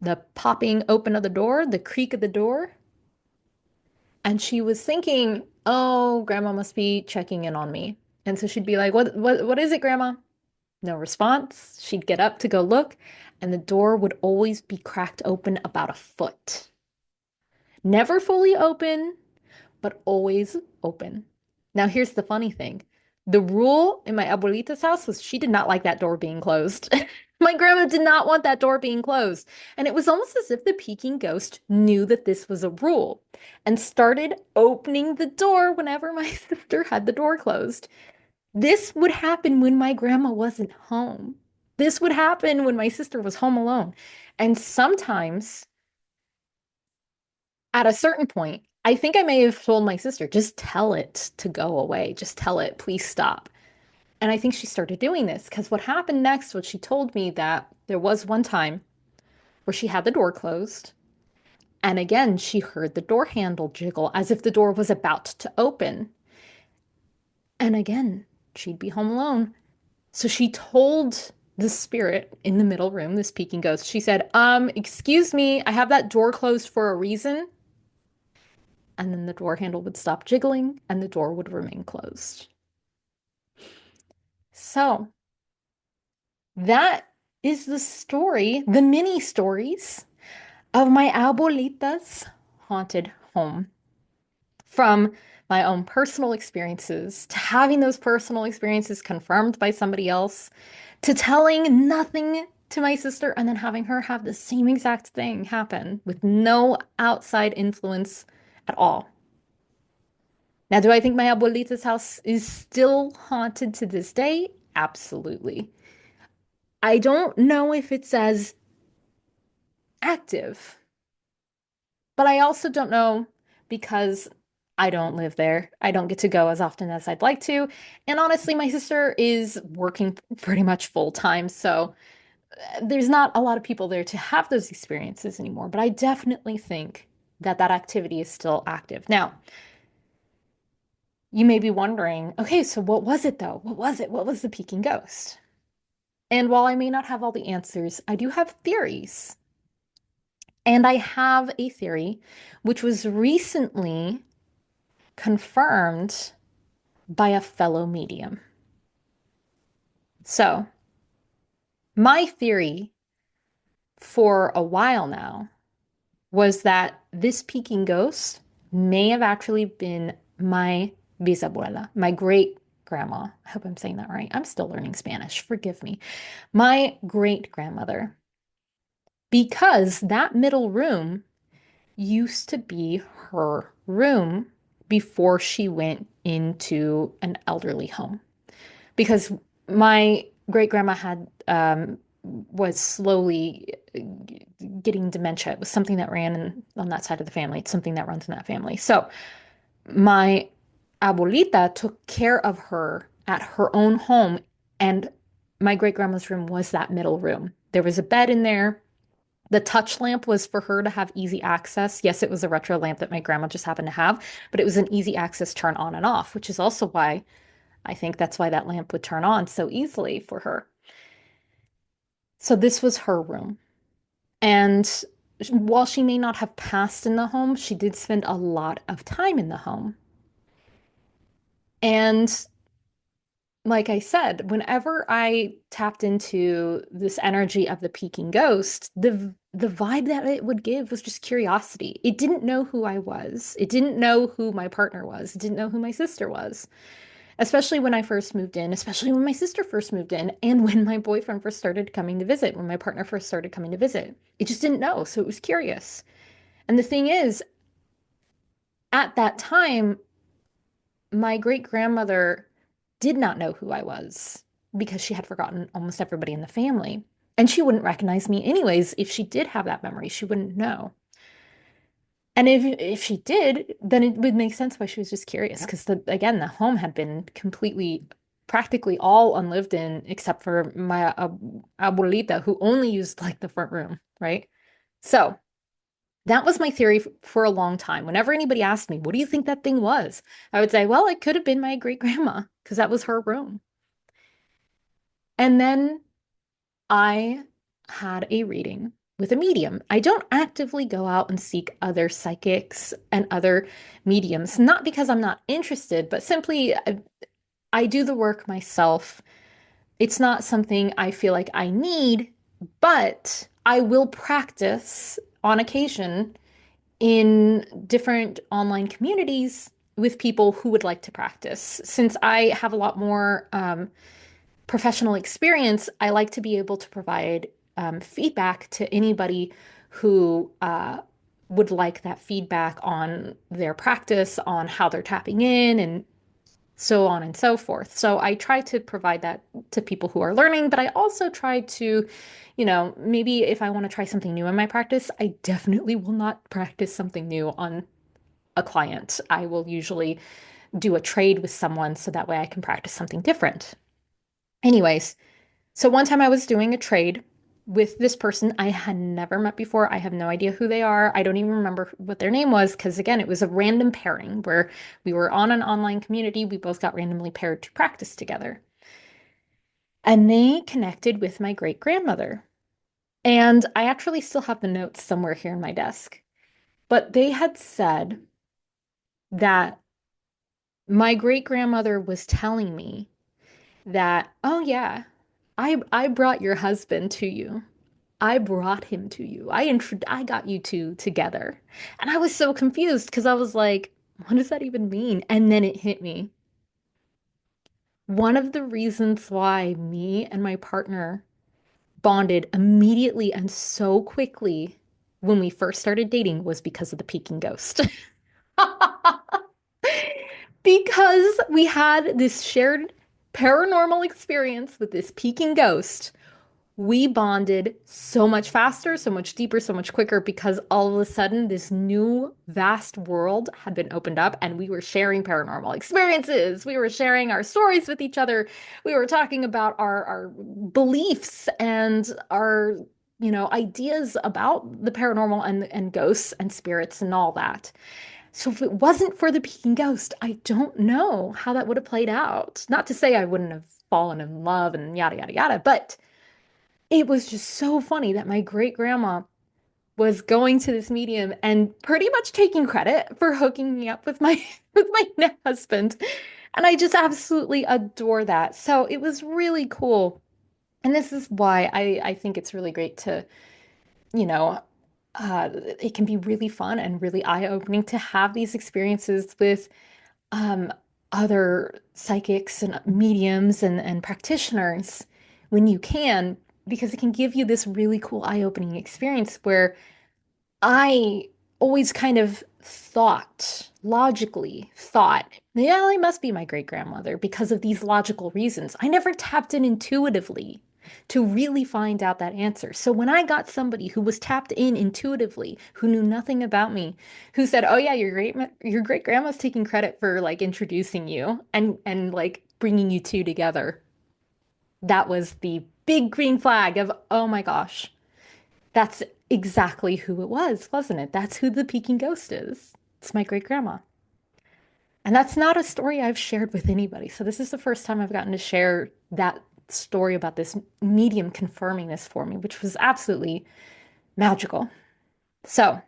the popping open of the door, the creak of the door. And she was thinking, oh, grandma must be checking in on me. And so she'd be like, what is it, grandma? No response. She'd get up to go look, and the door would always be cracked open about a foot. Never fully open, but always open. Now, here's the funny thing. The rule in my abuelita's house was she did not like that door being closed. My grandma did not want that door being closed. And it was almost as if the peeking ghost knew that this was a rule and started opening the door whenever my sister had the door closed. This would happen when my grandma wasn't home. This would happen when my sister was home alone. And sometimes at a certain point, I think I may have told my sister, just tell it to go away. Just tell it, please stop. And I think she started doing this because what happened next was she told me that there was one time where she had the door closed. And again, she heard the door handle jiggle as if the door was about to open. And again, she'd be home alone. So she told the spirit in the middle room, this peeking ghost, she said, excuse me, I have that door closed for a reason. And then the door handle would stop jiggling and the door would remain closed. So that is the story, the mini stories of my abuelita's haunted home. From my own personal experiences to having those personal experiences confirmed by somebody else to telling nothing to my sister and then having her have the same exact thing happen with no outside influence at all. Now, do I think my abuelita's house is still haunted to this day? Absolutely. I don't know if it's as active, but I also don't know because I don't live there. I don't get to go as often as I'd like to. And honestly, my sister is working pretty much full time, so there's not a lot of people there to have those experiences anymore. But I definitely think that that activity is still active. Now, you may be wondering, okay, so what was it though? What was it? What was the peeking ghost? And while I may not have all the answers, I do have theories. And I have a theory which was recently confirmed by a fellow medium. So, my theory for a while now was that this peeking ghost may have actually been my bisabuela, my great grandma. I hope I'm saying that right. I'm still learning Spanish. Forgive me. My great grandmother. Because that middle room used to be her room before she went into an elderly home. Because my great grandma had was slowly getting dementia. It was something that ran on that side of the family. It's something that runs in that family. So my abuelita took care of her at her own home, and my great grandma's room was that middle room. There was a bed in there. The touch lamp was for her to have easy access. Yes, it was a retro lamp that my grandma just happened to have, but it was an easy access turn on and off, which is also why I think that's why that lamp would turn on so easily for her. So this was her room. And while she may not have passed in the home, she did spend a lot of time in the home. And like I said, whenever I tapped into this energy of the peeking ghost, the vibe that it would give was just curiosity. It didn't know who I was. It didn't know who my partner was. It didn't know who my sister was. Especially when I first moved in, especially when my sister first moved in, and when my boyfriend first started coming to visit, when my partner first started coming to visit. It just didn't know, so it was curious. And the thing is, At that time, my great grandmother did not know who I was because she had forgotten almost everybody in the family. And she wouldn't recognize me anyways. If she did have that memory, she wouldn't know. And if she did, then it would make sense why she was just curious. Because again, the home had been completely, practically all unlived in, except for my abuelita, who only used like the front room, right? So that was my theory for a long time. Whenever anybody asked me, what do you think that thing was? I would say, well, it could have been my great grandma because that was her room. And then I had a reading with a medium. I don't actively go out and seek other psychics and other mediums, not because I'm not interested, but simply I do the work myself. It's not something I feel like I need, but I will practice on occasion in different online communities with people who would like to practice. Since I have a lot more professional experience, I like to be able to provide feedback to anybody who would like that feedback on their practice, on how they're tapping in, and so on and so forth. So I try to provide that to people who are learning, but I also try to, maybe if I want to try something new in my practice, I definitely will not practice something new on a client. I will usually do a trade with someone so that way I can practice something different. Anyways, so one time I was doing a trade with this person I had never met before. I have no idea who they are. I don't even remember what their name was because, again, it was a random pairing where we were on an online community. We both got randomly paired to practice together. And they connected with my great grandmother. And I actually still have the notes somewhere here in my desk. But they had said that my great grandmother was telling me that, oh, yeah, I brought your husband to you. I brought him to you. I got you two together. And I was so confused because I was like, what does that even mean? And then it hit me. One of the reasons why me and my partner bonded immediately and so quickly when we first started dating was because of the peeking ghost. Because we had this shared paranormal experience with this peeking ghost, we bonded so much faster, so much deeper, so much quicker because all of a sudden this new vast world had been opened up and we were sharing paranormal experiences. We were sharing our stories with each other. We were talking about our beliefs and our, ideas about the paranormal and ghosts and spirits and all that. So if it wasn't for the peeking ghost, I don't know how that would have played out. Not to say I wouldn't have fallen in love and yada yada yada, but it was just so funny that my great grandma was going to this medium and pretty much taking credit for hooking me up with my with my husband. And I just absolutely adore that. So it was really cool. And this is why I think it's really great to, you know, it can be really fun and really eye-opening to have these experiences with um, other psychics and mediums and practitioners when you can, because it can give you this really cool eye-opening experience where I always kind of logically thought, yeah, I must be my great grandmother because of these logical reasons. I never tapped in intuitively to really find out that answer. So when I got somebody who was tapped in intuitively, who knew nothing about me, who said, "Oh yeah, your great grandma's taking credit for like introducing you and like bringing you two together." That was the big green flag of, "Oh my gosh, that's exactly who it was, wasn't it? That's who the Peking ghost is. It's my great grandma." And that's not a story I've shared with anybody. So this is the first time I've gotten to share that story about this medium confirming this for me, which was absolutely magical. So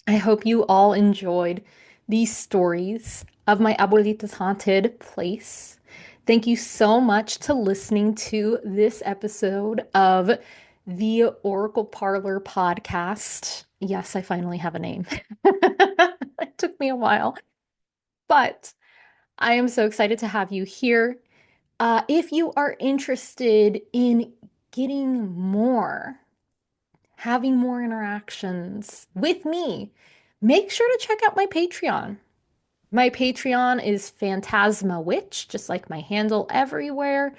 I hope you all enjoyed these stories of my abuelita's haunted place. Thank you so much to listening to this episode of the Oracle Parlor podcast. Yes, I finally have a name. It took me a while, but I am so excited to have you here. If you are interested in getting more, having more interactions with me, make sure to check out my Patreon. My Patreon is Phantasma Witch, just like my handle everywhere.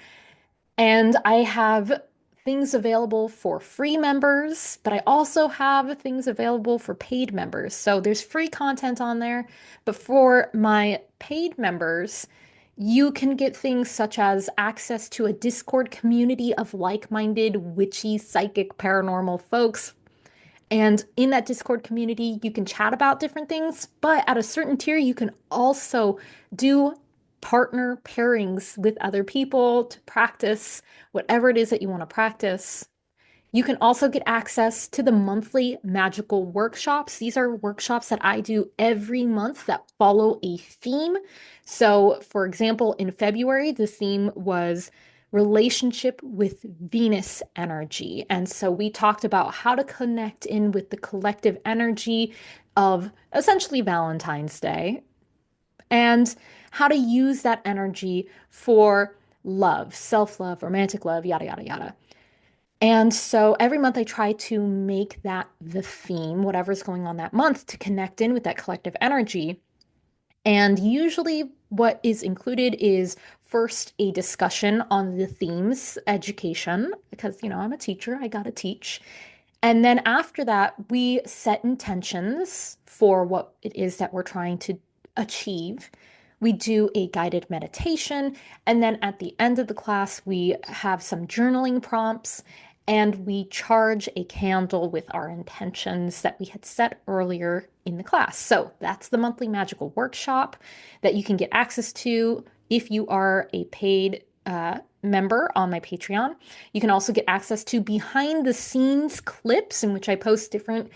And I have things available for free members, but I also have things available for paid members. So there's free content on there. But for my paid members, you can get things such as access to a Discord community of like-minded, witchy, psychic, paranormal folks. And in that Discord community, you can chat about different things, but at a certain tier, you can also do partner pairings with other people to practice whatever it is that you want to practice. You can also get access to the monthly magical workshops. These are workshops that I do every month that follow a theme. So, for example, in February, the theme was relationship with Venus energy. And so we talked about how to connect in with the collective energy of essentially Valentine's Day and how to use that energy for love, self-love, romantic love, yada, yada, yada. And so every month I try to make that the theme, whatever's going on that month, to connect in with that collective energy. And usually, what is included is first a discussion on the themes, education, because, I'm a teacher, I gotta teach. And then after that, we set intentions for what it is that we're trying to achieve. We do a guided meditation. And then at the end of the class, we have some journaling prompts and we charge a candle with our intentions that we had set earlier in the class. So that's the monthly magical workshop that you can get access to if you are a paid member on my Patreon. You can also get access to behind the scenes clips in which I post different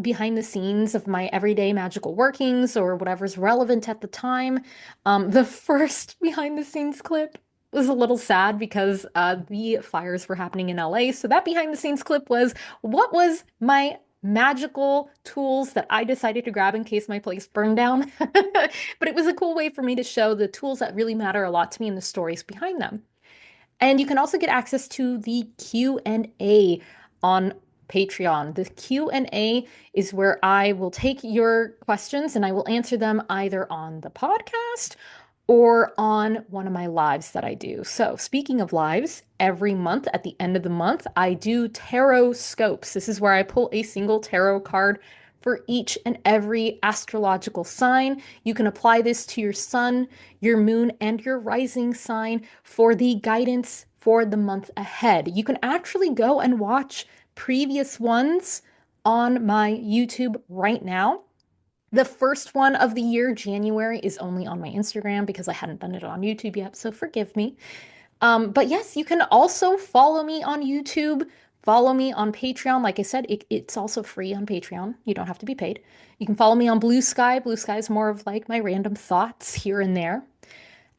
behind the scenes of my everyday magical workings or whatever's relevant at the time. The first behind the scenes clip was a little sad because the fires were happening in LA. So that behind the scenes clip was what was my magical tools that I decided to grab in case my place burned down. But it was a cool way for me to show the tools that really matter a lot to me and the stories behind them. And you can also get access to the Q&A on Patreon. The Q&A is where I will take your questions and I will answer them either on the podcast or on one of my lives that I do. So, speaking of lives, every month at the end of the month, I do tarot scopes. This is where I pull a single tarot card for each and every astrological sign. You can apply this to your sun, your moon, and your rising sign for the guidance for the month ahead. You can actually go and watch previous ones on my YouTube right now. The first one of the year, January, is only on my Instagram because I hadn't done it on YouTube yet, so forgive me. But yes, you can also follow me on YouTube, follow me on Patreon. Like I said, it's also free on Patreon. You don't have to be paid. You can follow me on Blue Sky. Blue Sky is more of like my random thoughts here and there.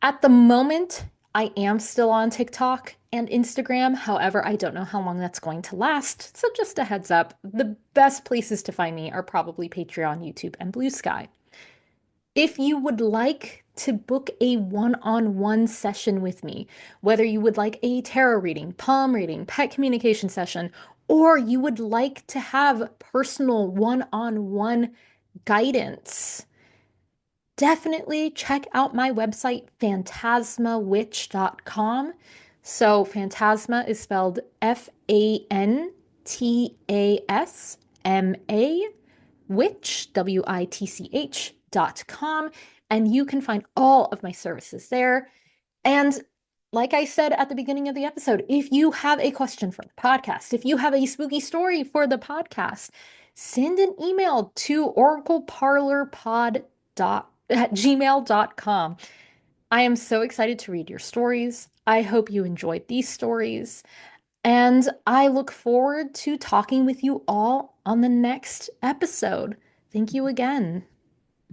At the moment, I am still on TikTok and Instagram. However, I don't know how long that's going to last. So just a heads up, the best places to find me are probably Patreon, YouTube, and Blue Sky. If you would like to book a one-on-one session with me, whether you would like a tarot reading, palm reading, pet communication session, or you would like to have personal one-on-one guidance, definitely check out my website, phantasmawitch.com. So, Phantasma is spelled Fantasma, witch, WITCH.com. And you can find all of my services there. And like I said at the beginning of the episode, if you have a question for the podcast, if you have a spooky story for the podcast, send an email to oracleparlorpod@gmail.com. I am so excited to read your stories. I hope you enjoyed these stories. And I look forward to talking with you all on the next episode. Thank you again.